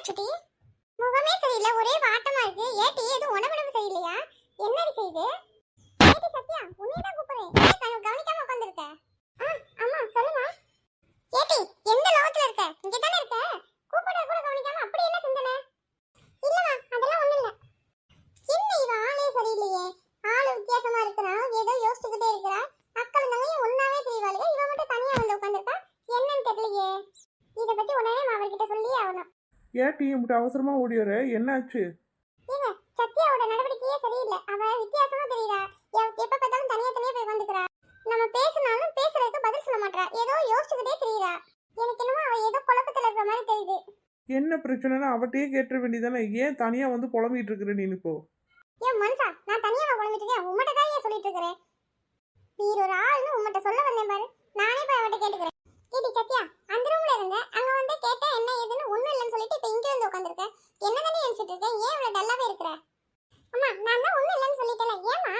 என்னாச்சுடி? முகமே சரியில்லை, ஒரே வாட்டமா இருக்கு. ஏட்டி எதுவும் உடம்பு சரியில்லையா? என்னடி செய்யுது? ஏட்டி சத்யா, உன்னை தான் கூப்பிடுறேன். ஏன் கவனிக்காம உட்கார்ந்திருக்க? அம்மா சொல்லுங்க. ஏட்டி எந்த லோகத்துல இருக்க? இங்க தானே இருக்க. கூப்பிட கூட கவனிக்காம அப்படி என்ன சிந்தனை? இல்லம்மா அதெல்லாம் ஒண்ணும் இல்ல. என்ன இவ ஆளே சரியில்லையே, ஆளு வித்தியாசமா இருக்கறா, ஏதோ யோசிச்சுக்கிட்டே இருக்கறா. அக்கள் தங்கையும் ஒண்ணாவே தெரியவாளுங்க, இவ மட்டும் தனியா வந்து உட்கார்ந்திருக்கா. என்னன்னு தெரியலையே. இத பத்தி உடனே அவர்கிட்ட சொல்லியே ஆகணும். ஏன் டீ இப்படி அவசரமா ஓடி வர? என்னாச்சு? ஏங்க சத்யாவோட நடவடிக்கையே சரியில்லை. அவ வித்தியாசமா தெரியறா. எப்ப பார்த்தாலும் தனியா தனியா போய் வந்துக்கிறா. நம்ம பேசினாலும் பேசுறதுக்கு பதில் சொல்ல மாட்டா. ஏதோ யோசிச்சுக்கிட்டே தெரியறா. எனக்கு என்னமோ அவ ஏதோ குழப்பத்துல இருக்கிற மாதிரி தெரியுது. என்ன பிரச்சனைனா அவட்டையே கேட்ட வேண்டியதானே, ஏன் தனியா வந்து புலம்பிட்டு இருக்கிற நீ இப்போ? ஏன் மனுஷா, நான் தனியா குழம்பிட்டு இருக்கேன், உம்மட்ட தான் ஏன் சொல்லிட்டு இருக்கிறேன்? நீ ஒரு ஆள்னு உம்மட்ட சொல்ல வந்தேன் பாரு. நானே போய் அவட்ட கேட்டுக்கிறேன். கேட்டி சத்யா, அந்த ரூம்ல இருந்த அங்க வந்து கேட்டா என்ன ஏதுன்னு ஒண்ணும் இல்லைன்னு சொல்லிட்டு இப்ப இங்க வந்து உட்காந்துருக்க. என்னதானே நினைச்சிட்டு இருக்கேன்? ஏன் இவ்வளவு டல்லாவே இருக்கிற? அம்மா நான் தான் ஒண்ணும் இல்லைன்னு சொல்லிட்டேன். ஏமா?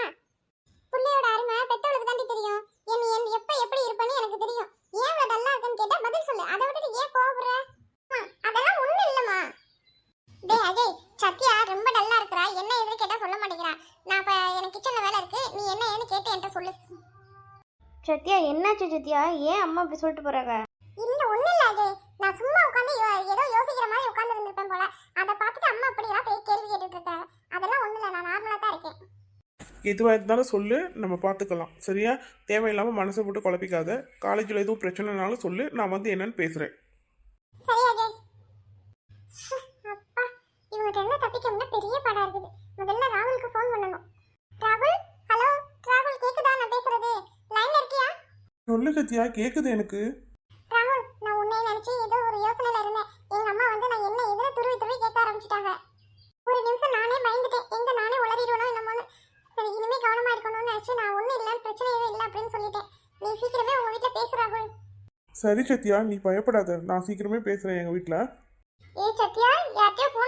புள்ளையோட அருமை பெத்தவளுக்கு தாண்டி தெரியும். என்ன எப்ப எப்படி இருப்பேன்னு எனக்கு தெரியும். ஏன் இவ்வளவு டல்லா இருக்குன்னு கேட்டா பதில் சொல்லு. அதை விட்டுட்டு ஏன் கோவப்படுற? அதெல்லாம் ஒண்ணும் இல்லம்மா. டேய் அஜய், சத்யா ரொம்ப டல்லா இருக்கறா. என்ன ஏதுன்னு கேட்டா சொல்ல மாட்டேங்கிறா. நான் இப்ப எனக்கு கிச்சன்ல வேலை இருக்கு, நீ என்ன ஏதுன்னு கேட்டு என்கிட்ட சொல்லு. சத்யா என்னாச்சு சத்யா? ஏன் அம்மா அப்படி சொல்லிட்டு போறாங்க? இல்ல ஒண்ணும் இல்ல அஜய், நான் சும்மா உட்கார்ந்து ஏதோ யோசிக்கிற மாதிரி உட்கார்ந்து இருந்திருப்பேன் போல. அதை பார்த்துட்டு அம்மா அப்படி எல்லாம் கேள்வி கேட்டுட்டு இருக்காங்க. அதெல்லாம் ஒண்ணும் இல்ல, நான் நார்மலா தான் இருக்கேன். எதுவாக இருந்தாலும் சொல்லு, நம்ம பார்த்துக்கலாம். சரியா? தேவையில்லாமல் மனசை போட்டு குழப்பிக்காத. காலேஜில் எதுவும் பிரச்சனைனாலும் சொல்லு, நான் வந்து என்னன்னு பேசுகிறேன். சரி அஜய். அப்பா, இவங்கிட்ட என்ன தப்பிக்கணும்னா பெரிய பாடா இருக்குது. முதல்ல ராகுலுக்கு ஃபோன் பண்ணணும். ராகுல், ஹலோ ராகுல், கேக்குதா நான் பேசுறது? லைன்ல இருக்கியா? சொல்லு சத்யா, கேட்குது எனக்கு. ராகுல், நான் உன்னை நினைச்சு ஏதோ ஒரு யோசனையில இருந்தேன். எங்க அம்மா வந்து நான் என்ன எதிர துருவி துருவி கேட்க ஆரம்பிச்சிட்டாங்க. ஒரு நிமிஷம் நானே பயந்துட்டேன், எங்க நானே உளறிடுவேனோ என்னமோன்னு. சரி, இனிமே கவனமா இருக்கணும்னு நினைச்சு நான் ஒன்றும் இல்லை, பிரச்சனை எதுவும் இல்லை அப்படின்னு சொல்லிட்டேன். நீ சீக்கிரமே உங்க வீட்டில் பேசு ராகுல். சரி சத்யா, நீ பயப்படாத, நான் சீக்கிரமே பேசுகிறேன் எங்கள் வீட்டில். ஏய் சத்யா, யார்கிட்டயோ ஃபோன்